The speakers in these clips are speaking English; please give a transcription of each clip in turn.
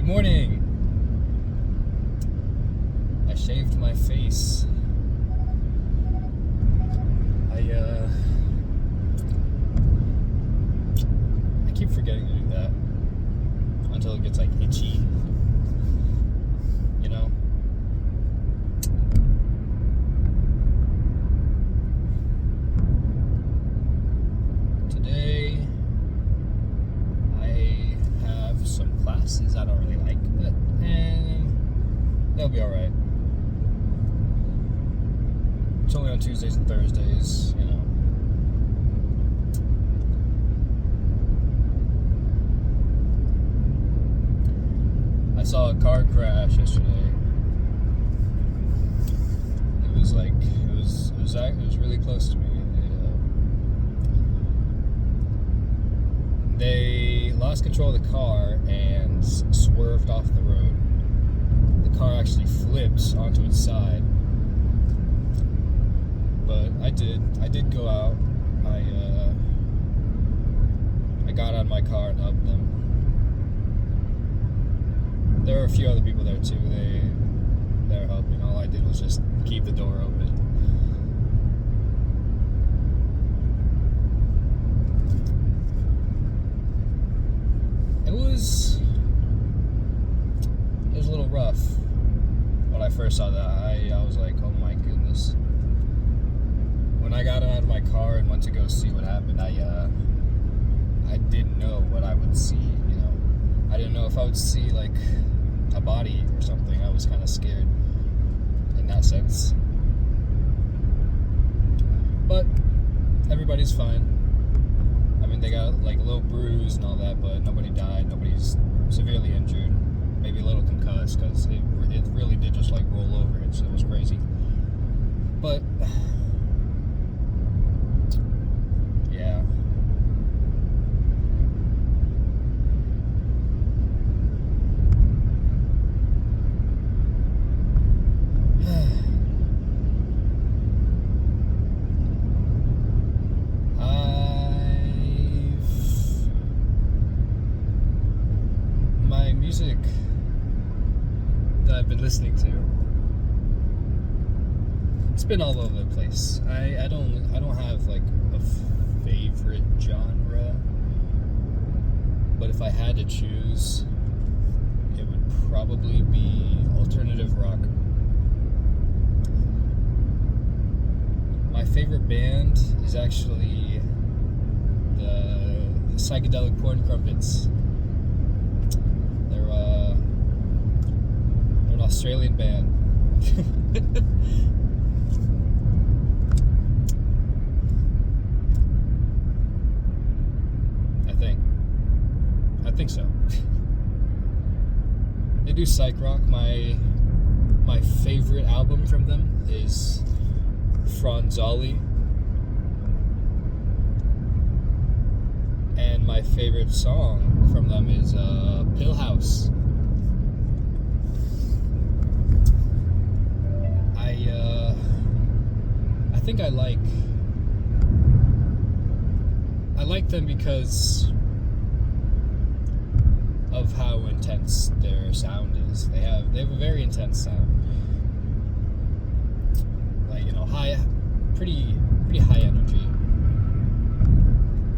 morning. I shaved my face. I keep forgetting to do that until it gets like itchy. You know? Today I have some classes I don't really like, but they'll be alright. It's only on Tuesdays and Thursdays, you know. I saw a car crash yesterday. It was really close to me. They lost control of the car and swerved off the road. The car actually flipped onto its side. But I did go out. I got out of my car and helped them. There were a few other people there too. They were helping. All I did was just keep the door open. It was a little rough when I first saw that. I was like, oh my goodness. When I got out of my car and went to go see what happened, I didn't know what I would see, you know. I didn't know if I would see like a body or something. I was kind of scared in that sense. But everybody's fine. I mean, they got like a little bruise and all that, but nobody died. Nobody's severely injured. Maybe a little concussed because it really did just like roll over. It was crazy. But yeah. My music that I've been listening to, it's been all over the place. I don't have like a favorite genre, but if I had to choose, it would probably be alternative rock. My favorite band is actually the Psychedelic Porn Crumpets. They're an Australian band. I think so. They do psych rock. My favorite album from them is Franzali. And my favorite song from them is Pillhouse. I think I like them because of how intense their sound is. They have a very intense sound. Like, you know, pretty high energy.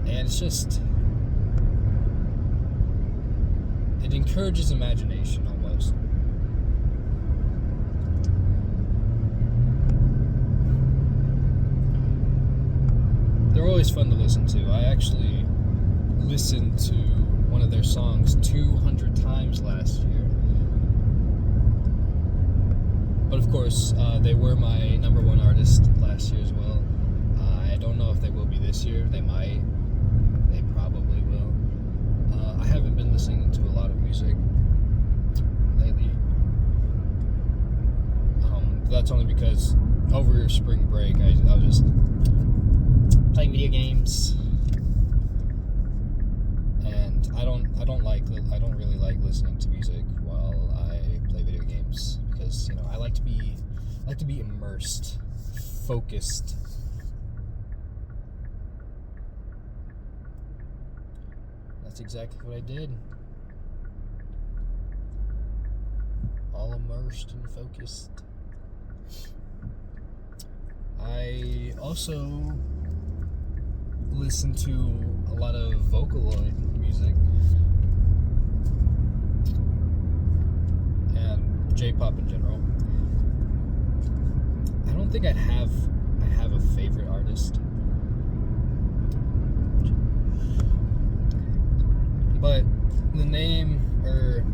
And it's just, it encourages imagination almost. They're always fun to listen to. I actually listened to one of their songs 200 times last year. But of course, they were my number one artist last year as well. I don't know if they will be this year. They might. They probably will. I haven't been listening to a lot of music lately. That's only because over spring break, I was just playing video games. And I don't really like listening to music while I play video games because, you know, I like to be immersed, focused. That's exactly what I did. immersed and focused. I also listen to a lot of Vocaloid music and J-pop in general. I don't think I have a favorite artist, but the name or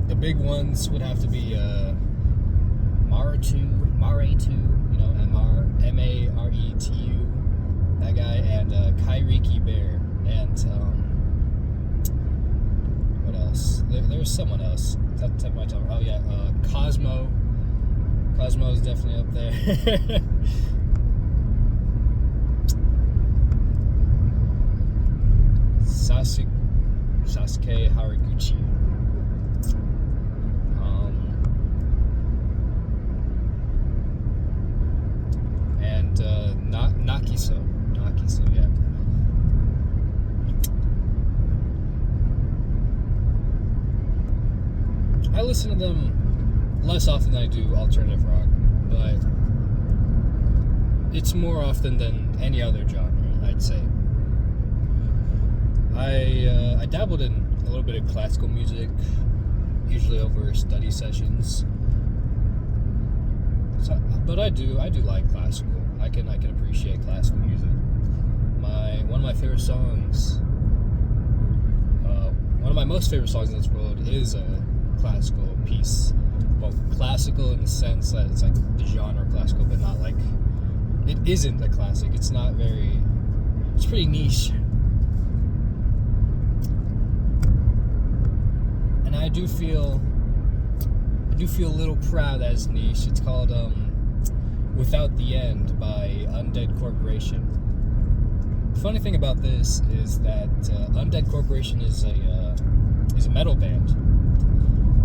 the big ones would have to be Maretu, you know, Maretu, that guy, and Kairiki Bear, and what else? There was someone else. Oh yeah, Cosmo. Cosmo is definitely up there. Sasuke Haraguchi. And Nakiso, yeah. I listen to them less often than I do alternative rock, but it's more often than any other genre, I'd say. I dabbled in a little bit of classical music, usually over study sessions. So, but I do like classical. I can appreciate classical music. One of my favorite songs, one of my most favorite songs in this world is a classical piece. Well, classical in the sense that it's like the genre classical, but not like, it isn't a classic. It's not very, it's pretty niche. And I do feel a little proud that it's niche. It's called Without the End by Undead Corporation. The funny thing about this is that Undead Corporation is a metal band,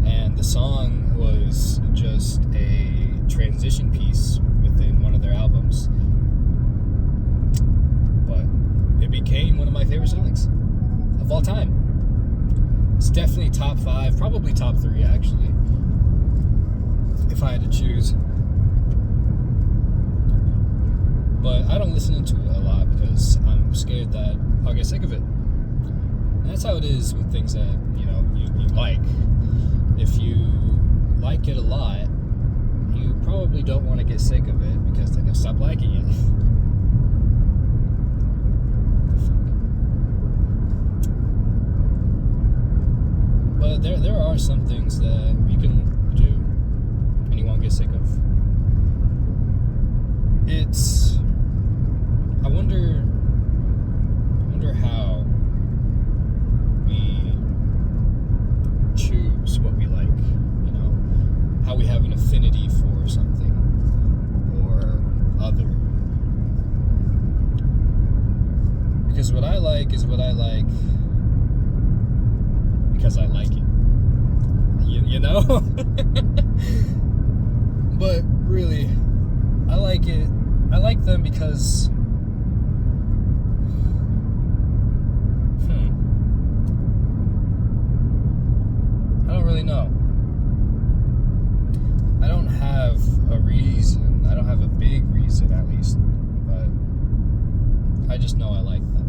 and the song was just a transition piece within one of their albums. But it became one of my favorite songs of all time. It's definitely top 5, probably top 3 actually, if I had to choose. But I don't listen to it a lot because I'm scared that I'll get sick of it. And that's how it is with things that, you know, you like. If you like it a lot, you probably don't want to get sick of it because then you'll stop liking it. But there are some things that you can do and you won't get sick of. It's, I wonder how we choose what we like, you know, how we have an affinity for something or other. Because what I like is what I like because I like it, you know? But really, I like it. I like them because I don't really know. I don't have a reason. I don't have a big reason, at least. But I just know I like them.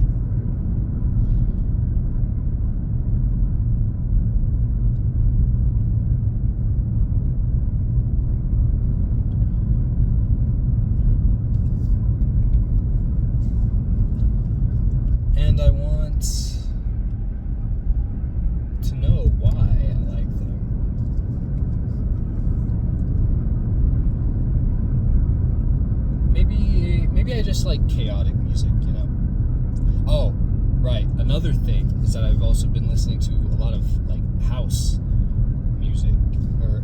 And I want to know why I like them. Maybe I just like chaotic music, you know. Oh, right. Another thing is that I've also been listening to a lot of like house music, or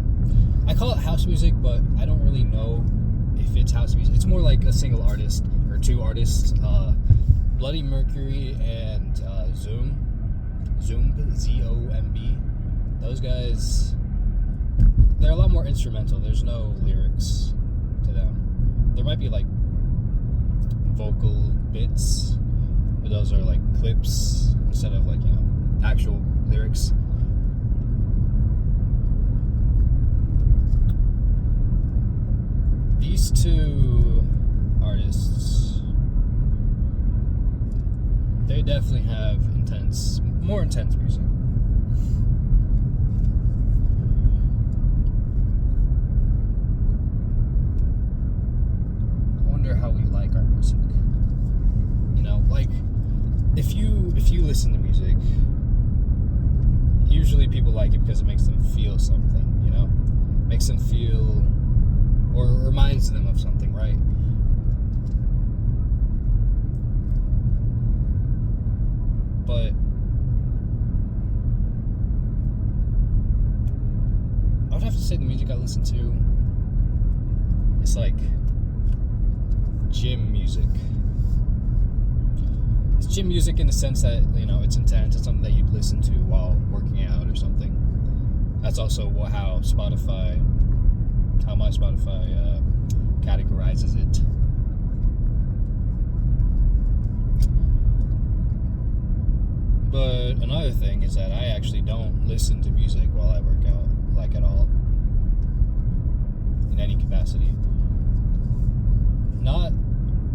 I call it house music, but I don't really know if it's house music. It's more like a single artist or two artists. Bloody Mercury and Zomb, Z-O-M-B. Those guys, they're a lot more instrumental. There's no lyrics to them. There might be like vocal bits, but those are like clips instead of like, you know, actual lyrics. these two artists, they definitely have more intense music. I wonder how we like our music. You know, like if you listen to music, usually people like it because it makes them feel something, you know? Makes them feel, or reminds them of something, right? But I would have to say the music I listen to, it's like gym music. It's gym music in the sense that, you know, it's intense. It's something that you'd listen to while working out or something. That's also how my Spotify categorizes it. But another thing is that I actually don't listen to music while I work out, like at all, in any capacity. Not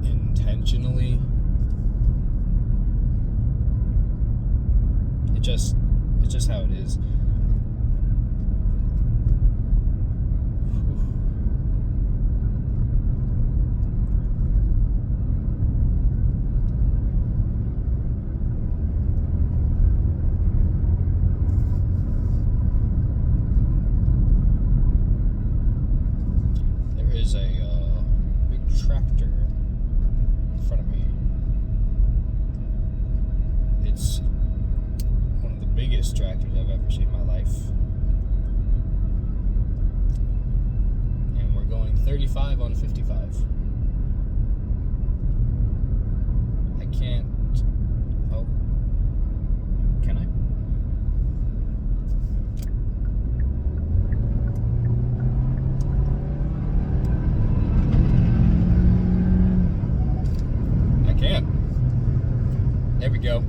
intentionally. It's just how it is. There is a big tractor in front of me. It's one of the biggest tractors I've ever seen in my life. And we're going 35 on 55. I can't... Oh. Can I? I can. There we go.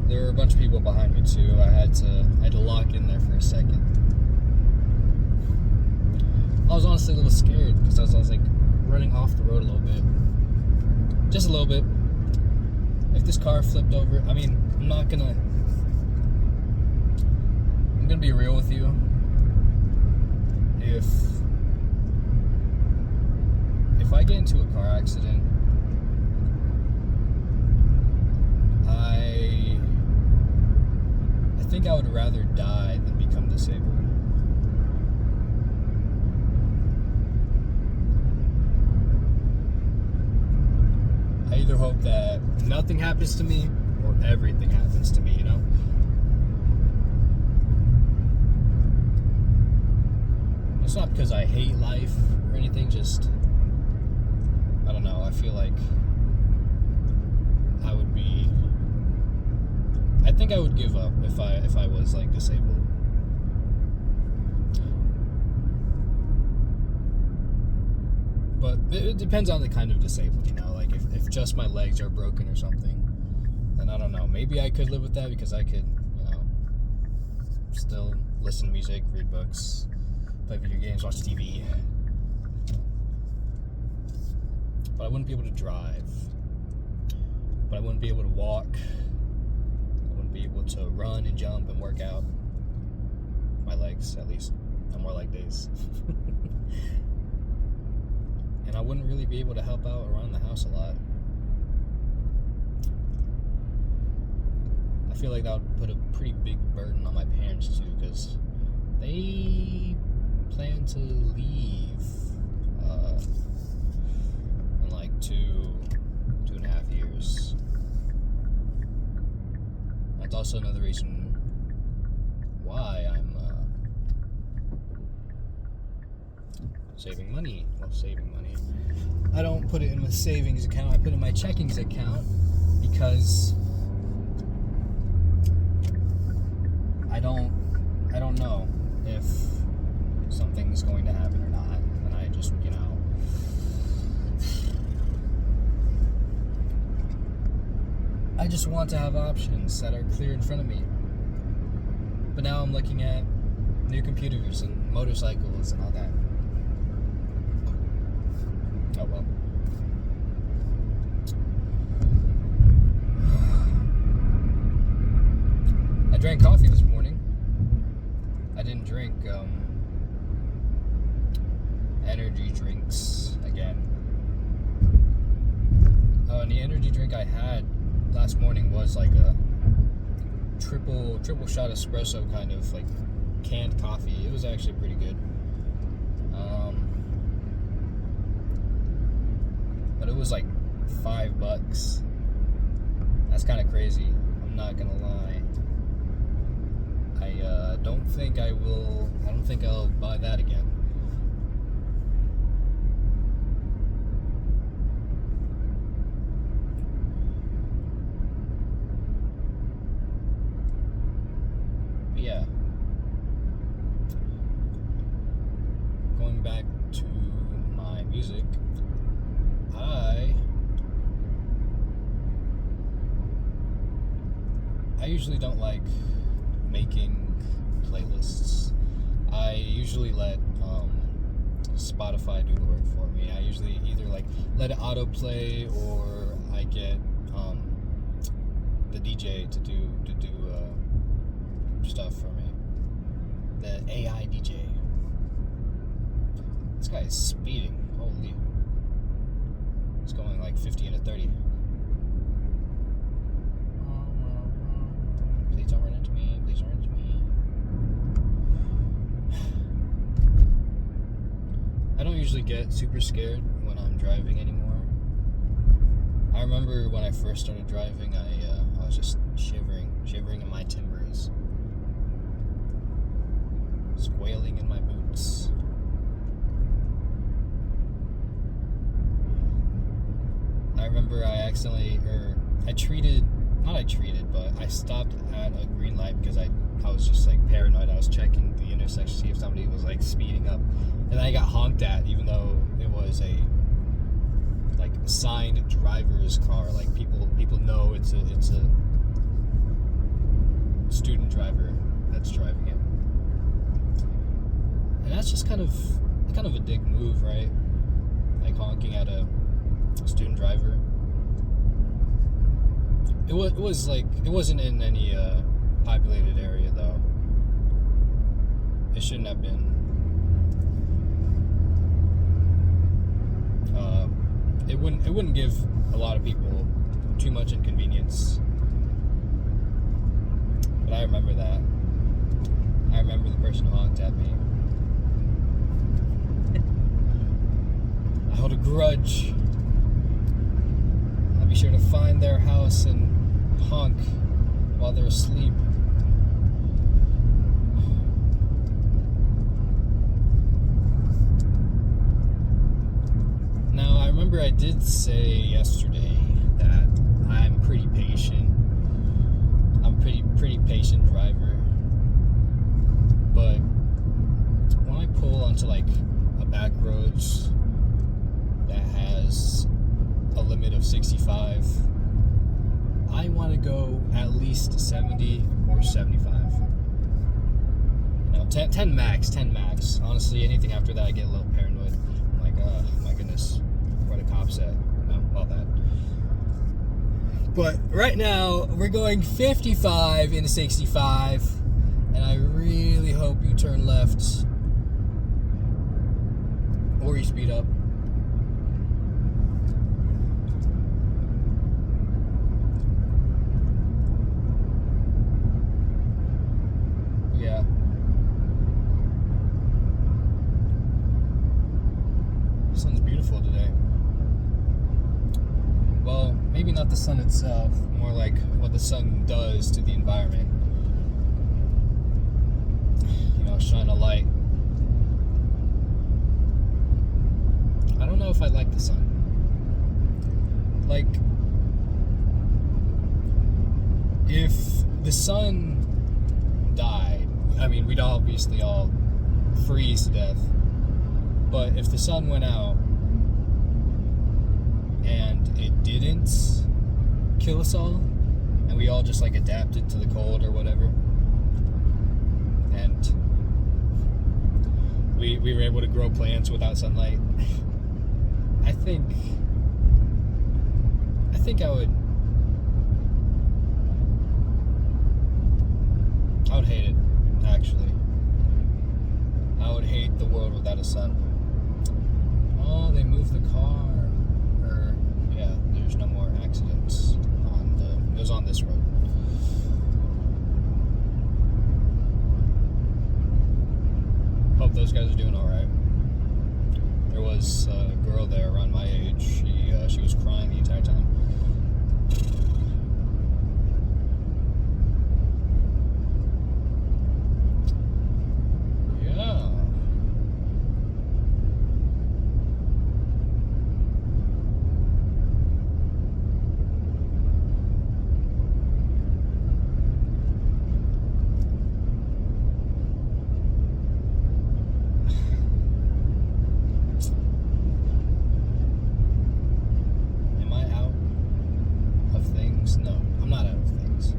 There were a bunch of people behind me too. I had to lock in there for a second. I was honestly a little scared because I was like running off the road a little bit. Just a little bit. If this car flipped over, I mean, I'm gonna be real with you. If I get into a car accident, I think I would rather die than become disabled. I either hope that nothing happens to me or everything happens to me, you know? It's not because I hate life or anything, just, I don't know, I feel like I think I would give up if I was like disabled. But it depends on the kind of disabled, you know, like if just my legs are broken or something, then I don't know, maybe I could live with that because I could, you know, still listen to music, read books, play video games, watch TV. But I wouldn't be able to drive. But I wouldn't be able to walk. I wouldn't be able to run and jump and work out. My legs, at least. No more leg days. And I wouldn't really be able to help out around the house a lot. I feel like that would put a pretty big burden on my parents too, because they plan to leave in like 2.5 years. That's also another reason why I'm saving money. Well, saving money. I don't put it in my savings account. I put it in my checkings account because I don't know if something's going to happen or not, and I just, you know, just want to have options that are clear in front of me. But now I'm looking at new computers and motorcycles and all that. Oh well. I drank coffee this morning. I didn't drink energy drinks again. Oh, and the energy drink I had last morning was like a triple shot espresso kind of like canned coffee. It was actually pretty good. But it was like $5. That's kind of crazy. I'm not gonna lie. I don't think I'll buy that again. But yeah. Going back to my music, I usually don't like making playlists. I usually let Spotify do the work for me. I usually either like let it autoplay or I get the DJ to do stuff for me. The AI DJ. This guy is speeding. Holy. It's going like 50 into 30. Please don't run into me. Please don't run into me. I don't usually get super scared when I'm driving anymore. I remember when I first started driving, I was just shivering in my timbers, squealing in my boots. I remember I stopped at a green light because I was just like paranoid. I was checking the intersection to see if somebody was like speeding up, and then I got honked at, even though it was a like signed driver's car. Like people know it's a student driver that's driving it, and that's just kind of a dick move, right? Like honking at a student driver. It wasn't in any populated area though. It shouldn't have been. It wouldn't give a lot of people too much inconvenience. But I remember that. I remember the person who honked at me. I hold a grudge. I'll be sure to find their house and honk while they're asleep. Now, I remember I did say yesterday that I'm pretty patient. I'm a pretty patient driver. But when I pull onto like a back roads that has a limit of 65, I want to go at least 70 or 75. No, 10 max. Honestly, anything after that, I get a little paranoid. I'm like, oh my goodness, where the cops at? No, all that. But right now, we're going 55 into 65, and I really hope you turn left or you speed up. Yeah. The sun's beautiful today. Well, maybe not the sun itself, more like what the sun does to the environment. You know, shine a light. I don't know if I like the sun. Like, if the sun died, I mean, we'd obviously all freeze to death. But if the sun went out and it didn't kill us all, we all just like adapted to the cold or whatever, and we were able to grow plants without sunlight. I think I would hate it, actually. I would hate the world without a sun. Oh, they moved the car. Yeah, there's no more accidents it was on this road. Hope those guys are doing alright. There was a girl there around my age. She was crying the entire time. No, I'm not out of things.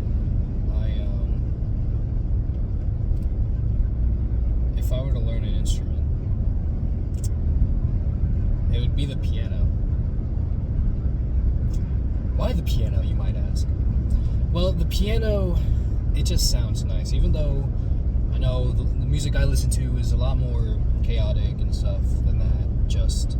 If I were to learn an instrument, it would be the piano. Why the piano, you might ask? Well, the piano, it just sounds nice, even though I know the music I listen to is a lot more chaotic and stuff than that. Just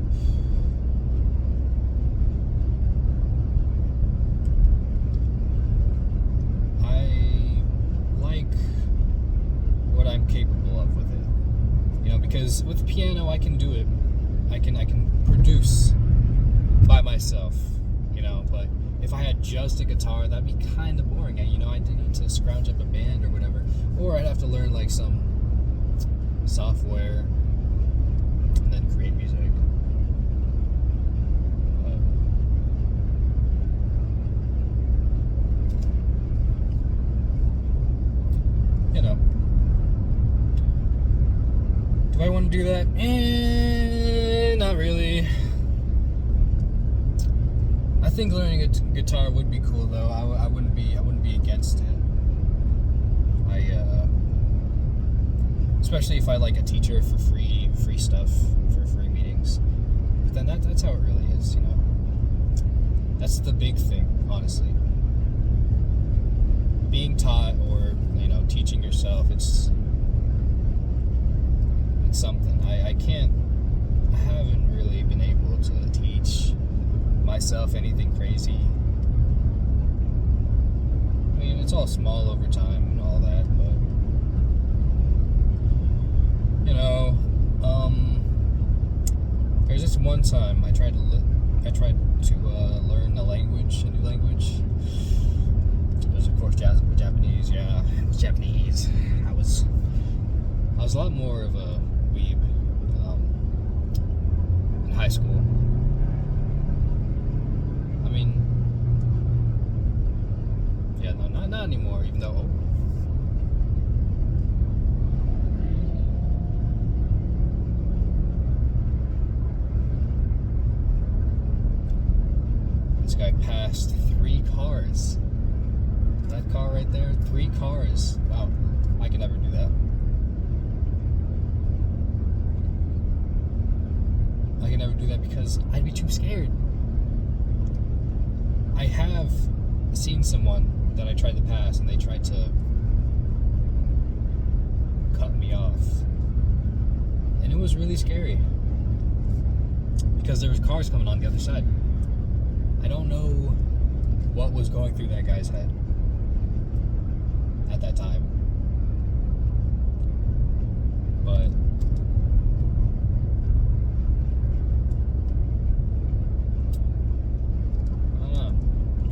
what I'm capable of with it, because with piano I can do it. I can produce by myself, but if I had just a guitar, that'd be kind of boring. I'd need to scrounge up a band or whatever, or I'd have to learn like some software and then create music. Do I want to do that? Not really. I think learning a guitar would be cool, though. I wouldn't be against it. Especially if I like a teacher for free stuff, for free meetings. But then that's how it really is, That's the big thing, honestly. Being taught or teaching yourself, it's something. I haven't really been able to teach myself anything crazy. It's all small over time and all that, but there's this one time I tried to learn a new language. It was, of course, Japanese. Yeah, it was Japanese. I was a lot more of a weeb in high school. Yeah, no, not anymore. Even though, this guy passed 3 cars. That car right there, 3 cars. Wow, I could never do that. I can never do that because I'd be too scared. I have seen someone that I tried to pass and they tried to cut me off. And it was really scary because there was cars coming on the other side. I don't know what was going through that guy's head at that time. But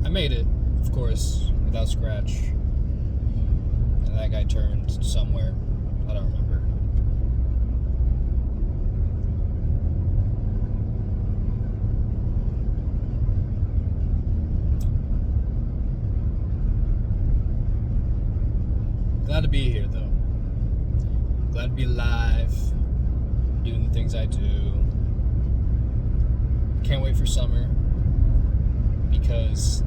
I made it, of course, without scratch. And that guy turned somewhere. I don't remember. Glad to be here, though. Glad to be alive, doing the things I do. Can't wait for summer because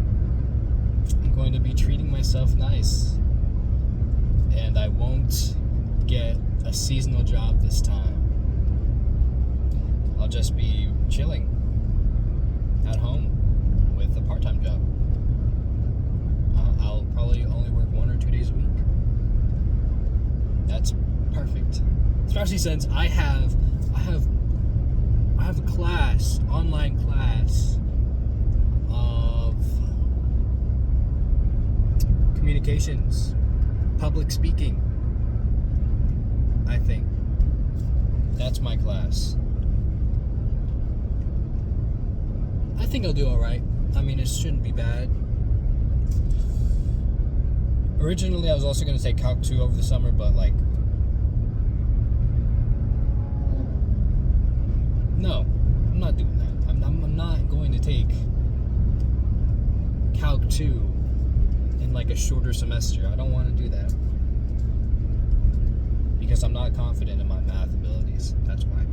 I'm going to be treating myself nice. And I won't get a seasonal job this time. I'll just be chilling at home with a part-time job. I'll probably only work 1 or 2 days a week. That's perfect. Especially since I have a class, online class of communications, public speaking. I think that's my class. I think I'll do all right. I mean, it shouldn't be bad. Originally, I was also going to take Calc 2 over the summer, but like, no, I'm not doing that. I'm not going to take Calc 2 in like a shorter semester. I don't want to do that. Because I'm not confident in my math abilities. That's why.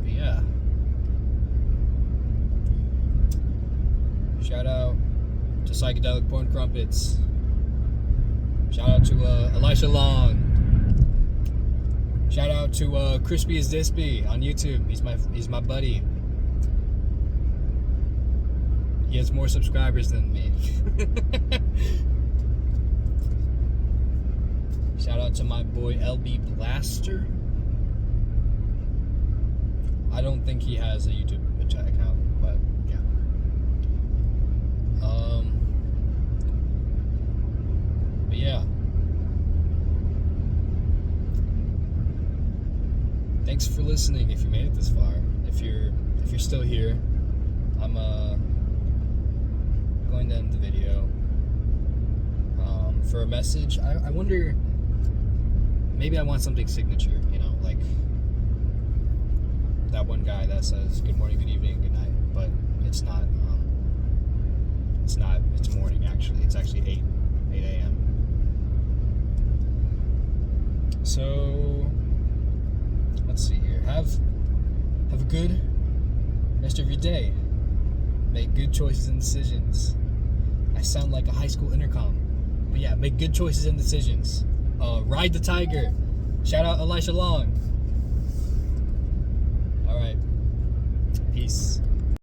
But yeah. Shout out to Psychedelic Porn Crumpets. Shout out to Elisha Long. Shout out to Crispy as Dispy on YouTube. He's my buddy. He has more subscribers than me. Shout out to my boy LB Blaster. I don't think he has a YouTube account, but yeah. But yeah. Thanks for listening if you made it this far. If you're still here, I'm going to end the video. For a message, I wonder, maybe I want something signature, you know, like that one guy that says good morning, good evening, good night, but it's not it's morning actually. It's actually 8 a.m. So let's see here. Have a good rest of your day. Make good choices and decisions. I sound like a high school intercom. But yeah, make good choices and decisions. Ride the tiger. Shout out Elisha Long. Alright. Peace.